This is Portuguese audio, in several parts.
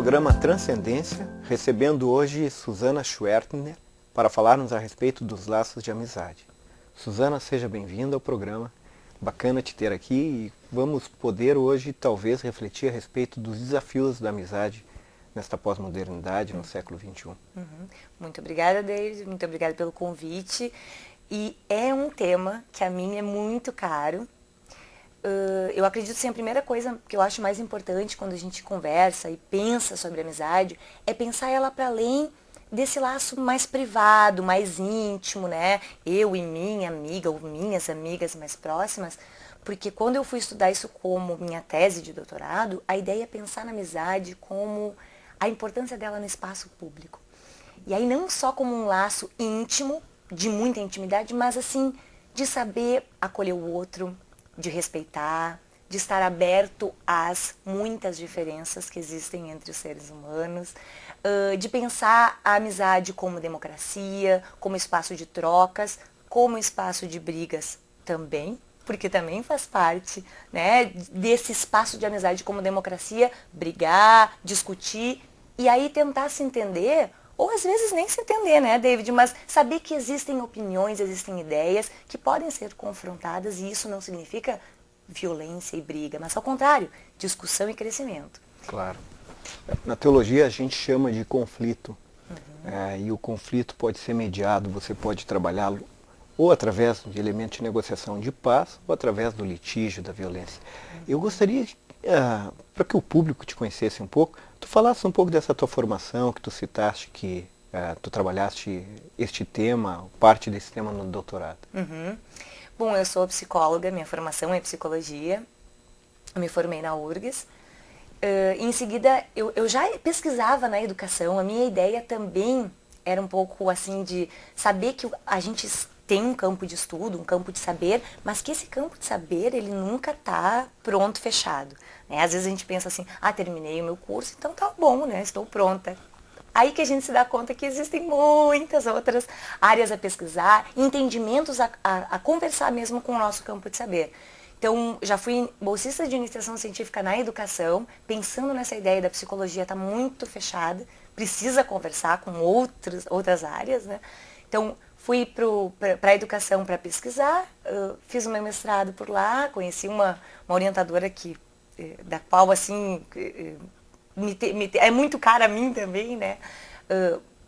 programa Transcendência, recebendo hoje Susana Schwertner para falarmos a respeito dos laços de amizade. Susana, seja bem-vinda ao programa. Bacana te ter aqui e vamos poder hoje talvez refletir a respeito dos desafios da amizade nesta pós-modernidade no século XXI. Muito obrigada, David, muito obrigada pelo convite. E é um tema que a mim é muito caro. Eu acredito que a primeira coisa que eu acho mais importante quando a gente conversa e pensa sobre amizade é pensar ela para além desse laço mais privado, mais íntimo, né? Eu e minha amiga ou minhas amigas mais próximas, porque quando eu fui estudar isso como minha tese de doutorado, a ideia é pensar na amizade como a importância dela no espaço público. E aí não só como um laço íntimo, de muita intimidade, mas assim, de saber acolher o outro, de respeitar, de estar aberto às muitas diferenças que existem entre os seres humanos, de pensar a amizade como democracia, como espaço de trocas, como espaço de brigas também, porque também faz parte, né, desse espaço de amizade como democracia, brigar, discutir e aí tentar se entender, ou às vezes nem se entender, né, David, mas saber que existem opiniões, existem ideias que podem ser confrontadas e isso não significa violência e briga, mas ao contrário, discussão e crescimento. Claro. Na teologia a gente chama de conflito. E o conflito pode ser mediado, você pode trabalhá-lo ou através de elementos de negociação de paz ou através do litígio, da violência. Eu gostaria, para que o público te conhecesse um pouco, tu falasse um pouco dessa tua formação, que tu citaste que tu trabalhaste este tema, parte desse tema no doutorado. Bom, eu sou psicóloga, minha formação é psicologia, eu me formei na URGS. Em seguida, eu já pesquisava na educação, a minha ideia também era um pouco assim de saber que a gente tem um campo de estudo, um campo de saber, mas que esse campo de saber, ele nunca está pronto, fechado. Né? Às vezes a gente pensa assim, terminei o meu curso, então tá bom, né? Estou pronta. Aí que a gente se dá conta que existem muitas outras áreas a pesquisar, entendimentos a conversar mesmo com o nosso campo de saber. Então, já fui bolsista de iniciação científica na educação, pensando nessa ideia da psicologia está muito fechada, precisa conversar com outras áreas, né? Então, fui para a educação para pesquisar, fiz o meu mestrado por lá, conheci uma orientadora da qual, assim, é muito cara a mim também, né?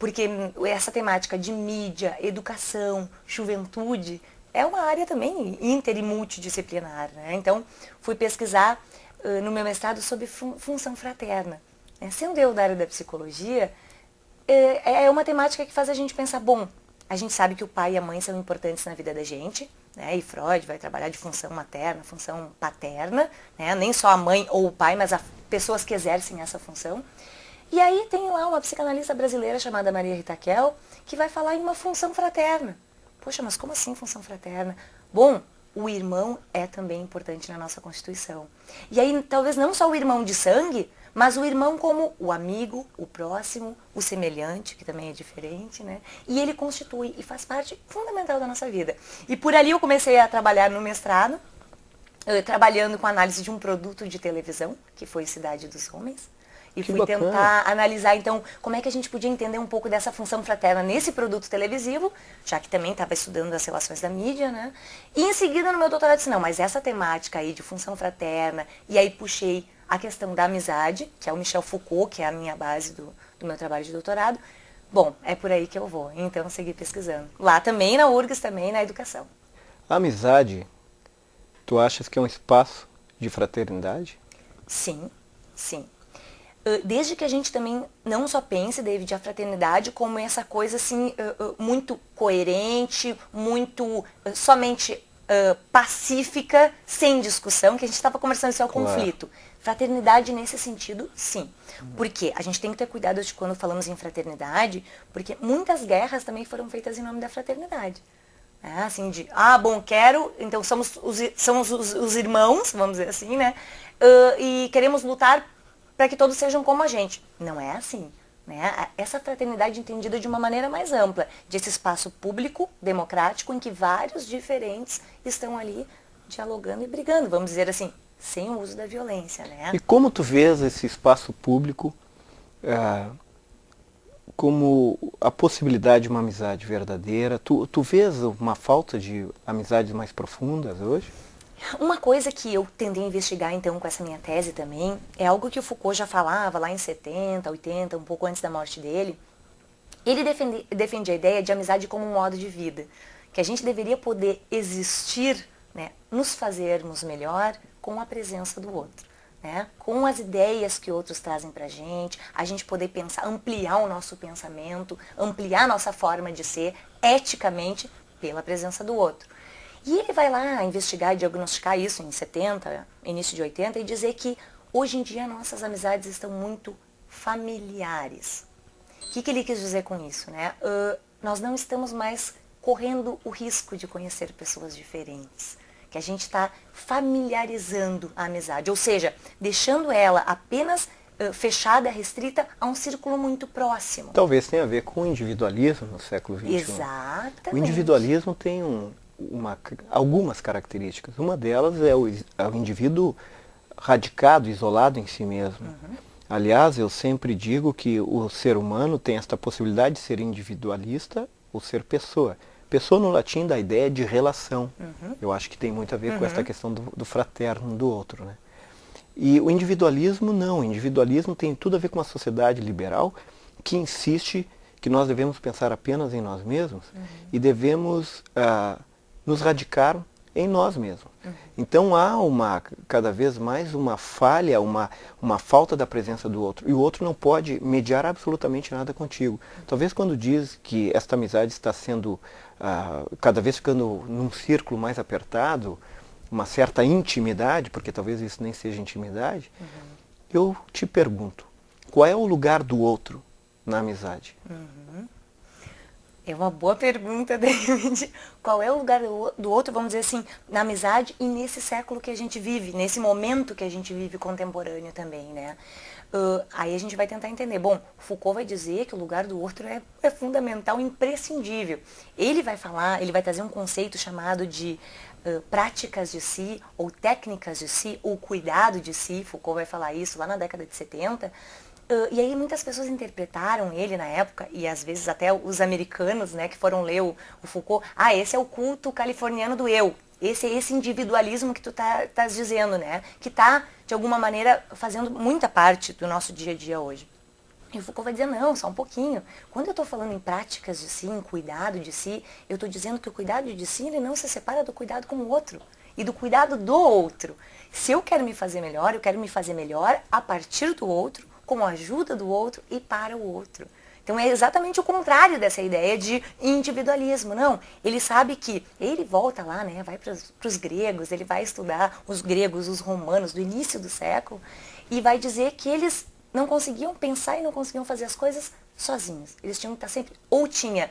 Porque essa temática de mídia, educação, juventude, é uma área também inter e multidisciplinar, né? Então, fui pesquisar no meu mestrado sobre função fraterna. Sendo eu da área da psicologia, é uma temática que faz a gente pensar, bom, a gente sabe que o pai e a mãe são importantes na vida da gente, né? E Freud vai trabalhar de função materna, função paterna, né? Nem só a mãe ou o pai, mas as pessoas que exercem essa função. E aí tem lá uma psicanalista brasileira chamada Maria Rita Kell, que vai falar em uma função fraterna. Poxa, mas como assim função fraterna? Bom, o irmão é também importante na nossa Constituição. E aí, talvez não só o irmão de sangue, mas o irmão como o amigo, o próximo, o semelhante, que também é diferente, né? E ele constitui e faz parte fundamental da nossa vida. E por ali eu comecei a trabalhar no mestrado, trabalhando com análise de um produto de televisão, que foi Cidade dos Homens. E fui tentar analisar, então, como é que a gente podia entender um pouco dessa função fraterna nesse produto televisivo, já que também estava estudando as relações da mídia, né? E em seguida, no meu doutorado, disse, não, mas essa temática aí de função fraterna, e aí puxei a questão da amizade, que é o Michel Foucault, que é a minha base do meu trabalho de doutorado. Bom, é por aí que eu vou, então segui pesquisando. Lá também, na URGS, também na educação. A amizade, tu achas que é um espaço de fraternidade? Sim, sim. Desde que a gente também não só pense, David, a fraternidade como essa coisa assim, muito coerente, muito somente pacífica, sem discussão, que a gente estava conversando isso ao conflito. Fraternidade nesse sentido, sim. Porque a gente tem que ter cuidado de quando falamos em fraternidade, porque muitas guerras também foram feitas em nome da fraternidade. Assim de, bom, então somos os irmãos, vamos dizer assim, né? E queremos lutar para que todos sejam como a gente. Não é assim. Né? Essa fraternidade entendida de uma maneira mais ampla, desse espaço público, democrático, em que vários diferentes estão ali dialogando e brigando, vamos dizer assim, sem o uso da violência. Né? E como tu vês esse espaço público como a possibilidade de uma amizade verdadeira. Tu vês uma falta de amizades mais profundas hoje? Uma coisa que eu tentei investigar então com essa minha tese também, é algo que o Foucault já falava lá em 70, 80, um pouco antes da morte dele. Ele defendia a ideia de amizade como um modo de vida, que a gente deveria poder existir, né, nos fazermos melhor com a presença do outro, né, com as ideias que outros trazem pra gente, a gente poder pensar, ampliar o nosso pensamento, ampliar a nossa forma de ser eticamente pela presença do outro. E ele vai lá investigar e diagnosticar isso em 70, início de 80, e dizer que hoje em dia nossas amizades estão muito familiares. O que ele quis dizer com isso, né? Nós não estamos mais correndo o risco de conhecer pessoas diferentes. Que a gente está familiarizando a amizade, ou seja, deixando ela apenas fechada, restrita a um círculo muito próximo. Talvez tenha a ver com o individualismo no século XXI. Exatamente. O individualismo tem algumas características. Uma delas é o indivíduo radicado, isolado em si mesmo. Aliás, eu sempre digo que o ser humano tem esta possibilidade de ser individualista ou ser pessoa. Pessoa no latim dá a ideia de relação. Eu acho que tem muito a ver com esta questão do fraterno, do outro, né? E o individualismo não. O individualismo tem tudo a ver com uma sociedade liberal que insiste que nós devemos pensar apenas em nós mesmos e devemos nos radicar em nós mesmos. Então há cada vez mais uma falha, uma falta da presença do outro. E o outro não pode mediar absolutamente nada contigo. Talvez quando diz que esta amizade está sendo cada vez ficando num círculo mais apertado, uma certa intimidade, porque talvez isso nem seja intimidade, eu te pergunto, qual é o lugar do outro na amizade? É uma boa pergunta, David. Qual é o lugar do outro, vamos dizer assim, na amizade e nesse século que a gente vive, nesse momento que a gente vive contemporâneo também, né? Aí a gente vai tentar entender. Bom, Foucault vai dizer que o lugar do outro é fundamental, imprescindível. Ele vai falar, ele vai trazer um conceito chamado de práticas de si, ou técnicas de si, ou cuidado de si. Foucault vai falar isso lá na década de 70. E aí muitas pessoas interpretaram ele na época, e às vezes até os americanos, né, que foram ler o Foucault, esse é o culto californiano do eu. Esse é esse individualismo que tu estás dizendo, né? Que está, de alguma maneira, fazendo muita parte do nosso dia a dia hoje. E o Foucault vai dizer, não, só um pouquinho. Quando eu estou falando em práticas de si, em cuidado de si, eu estou dizendo que o cuidado de si ele não se separa do cuidado com o outro e do cuidado do outro. Se eu quero me fazer melhor, eu quero me fazer melhor a partir do outro, com a ajuda do outro e para o outro. Então é exatamente o contrário dessa ideia de individualismo. Não, ele sabe que ele volta lá, né, vai para os gregos, ele vai estudar os gregos, os romanos do início do século e vai dizer que eles não conseguiam pensar e não conseguiam fazer as coisas sozinhos. Eles tinham que estar sempre, ou tinha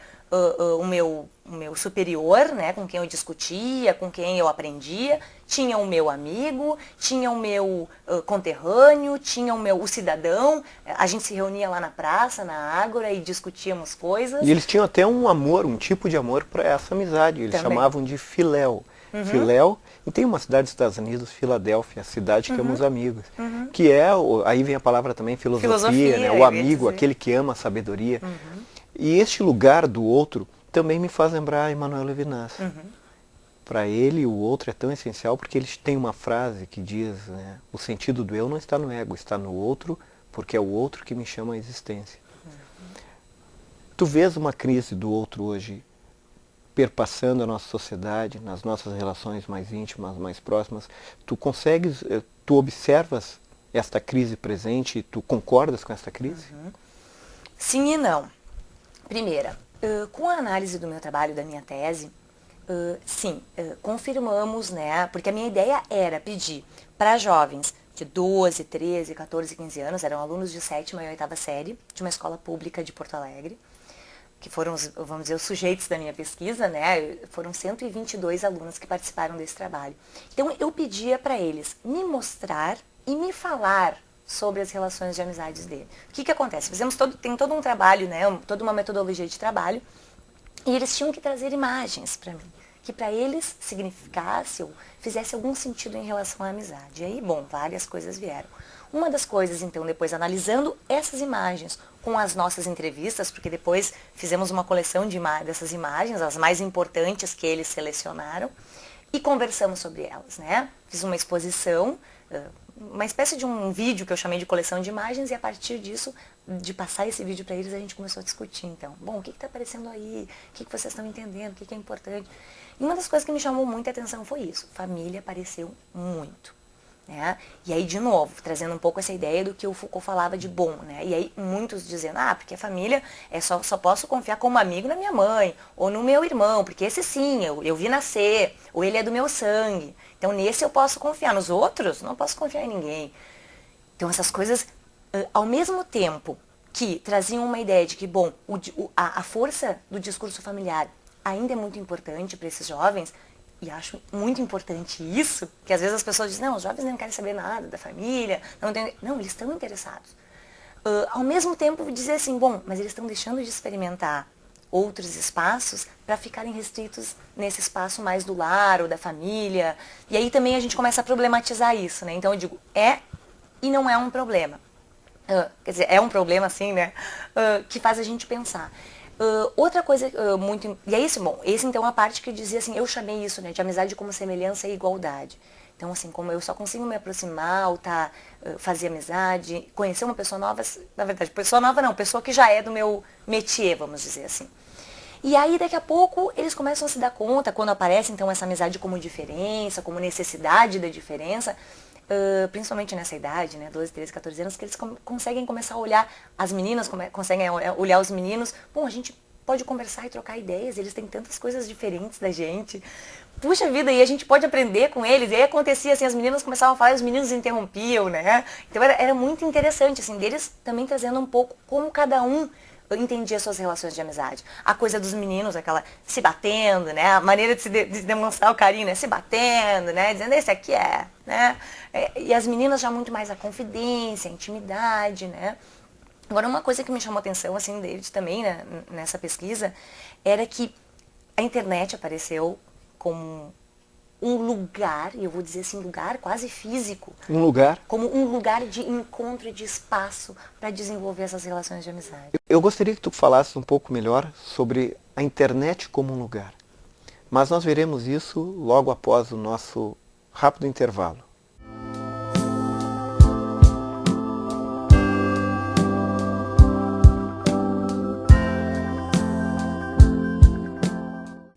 o meu superior, né, com quem eu discutia, com quem eu aprendia, tinha o meu amigo, tinha o meu conterrâneo, tinha o cidadão, a gente se reunia lá na praça, na ágora e discutíamos coisas. E eles tinham até um amor, um tipo de amor para essa amizade, eles chamavam de filéu. Filéu, e tem uma cidade dos Estados Unidos, Filadélfia, a cidade que ama os amigos, que aí vem a palavra também filosofia, né? O amigo, aquele que ama a sabedoria. E este lugar do outro também me faz lembrar Emmanuel Levinas. Para ele, o outro é tão essencial porque ele tem uma frase que diz, né, o sentido do eu não está no ego, está no outro, porque é o outro que me chama à existência. Tu vês uma crise do outro hoje perpassando a nossa sociedade, nas nossas relações mais íntimas, mais próximas, tu observas esta crise presente, tu concordas com esta crise? Sim e não. Primeira, com a análise do meu trabalho, da minha tese, sim, confirmamos, né, porque a minha ideia era pedir para jovens de 12, 13, 14, 15 anos, eram alunos de 7ª e 8ª série, de uma escola pública de Porto Alegre, que foram, vamos dizer, os sujeitos da minha pesquisa, né? Foram 122 alunos que participaram desse trabalho. Então, eu pedia para eles me mostrar e me falar sobre as relações de amizades dele. O que acontece? Tem todo um trabalho, né? Toda uma metodologia de trabalho, e eles tinham que trazer imagens para mim, que para eles significasse ou fizesse algum sentido em relação à amizade. E aí, bom, várias coisas vieram. Uma das coisas, então, depois analisando essas imagens com as nossas entrevistas, porque depois fizemos uma coleção dessas imagens, as mais importantes que eles selecionaram, e conversamos sobre elas, né? Fiz uma exposição, uma espécie de um vídeo que eu chamei de coleção de imagens, e a partir disso, de passar esse vídeo para eles, a gente começou a discutir, então. Bom, o que está aparecendo aí? O que vocês estão entendendo? O que é importante? E uma das coisas que me chamou muita atenção foi isso. Família apareceu muito. Né? E aí, de novo, trazendo um pouco essa ideia do que o Foucault falava de bom, né? E aí muitos dizendo, porque a família só posso confiar como amigo na minha mãe, ou no meu irmão, porque esse sim, eu vi nascer, ou ele é do meu sangue. Então nesse eu posso confiar, nos outros não posso confiar em ninguém. Então essas coisas, ao mesmo tempo que traziam uma ideia de que, bom, a força do discurso familiar ainda é muito importante para esses jovens. E acho muito importante isso, que às vezes as pessoas dizem, não, os jovens não querem saber nada da família, não, eles estão interessados. Ao mesmo tempo dizer assim, bom, mas eles estão deixando de experimentar outros espaços para ficarem restritos nesse espaço mais do lar ou da família. E aí também a gente começa a problematizar isso, né? Então eu digo, e não é um problema. Quer dizer, é um problema assim, né? Que faz a gente pensar. Outra coisa muito... E é isso, bom, esse então é a parte que eu dizia assim, eu chamei isso, né, de amizade como semelhança e igualdade. Então, assim, como eu só consigo me aproximar, ou fazer amizade, conhecer uma pessoa nova, na verdade, pessoa nova não, pessoa que já é do meu métier, vamos dizer assim. E aí, daqui a pouco, eles começam a se dar conta, quando aparece, então, essa amizade como diferença, como necessidade da diferença, principalmente nessa idade, né, 12, 13, 14 anos, que eles conseguem começar a olhar as meninas, conseguem olhar os meninos. Bom, a gente pode conversar e trocar ideias, eles têm tantas coisas diferentes da gente. Puxa vida, e a gente pode aprender com eles. E aí acontecia assim, as meninas começavam a falar e os meninos interrompiam, né? Então era muito interessante, assim, deles também trazendo um pouco como cada um entendia suas relações de amizade. A coisa dos meninos, aquela se batendo, né? A maneira de demonstrar o carinho, né? Se batendo, né? Dizendo, esse aqui né? E as meninas já muito mais a confidência, a intimidade, né? Agora, uma coisa que me chamou a atenção, assim, deles também, né, nessa pesquisa, era que a internet apareceu como um lugar, e eu vou dizer assim, lugar quase físico. Um lugar? Como um lugar de encontro, de espaço para desenvolver essas relações de amizade. Eu gostaria que tu falasses um pouco melhor sobre a internet como um lugar. Mas nós veremos isso logo após o nosso rápido intervalo.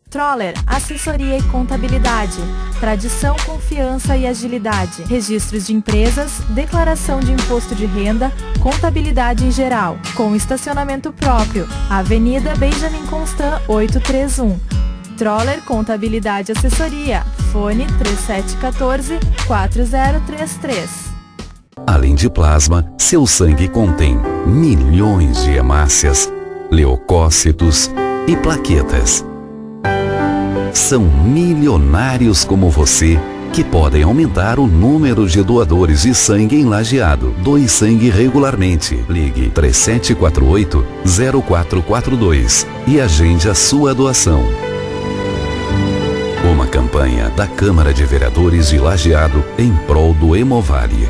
Troller, assessoria e contabilidade, tradição, confiança e agilidade, registros de empresas, declaração de imposto de renda, contabilidade em geral, com estacionamento próprio, Avenida Benjamin Constant 831. Troller Contabilidade e Assessoria, fone 3714-4033. Além de plasma, seu sangue contém milhões de hemácias, leucócitos e plaquetas. São milionários como você que podem aumentar o número de doadores de sangue em Lajeado. Doe sangue regularmente. Ligue 3748-0442 e agende a sua doação. Uma campanha da Câmara de Vereadores de Lajeado em prol do Hemovale.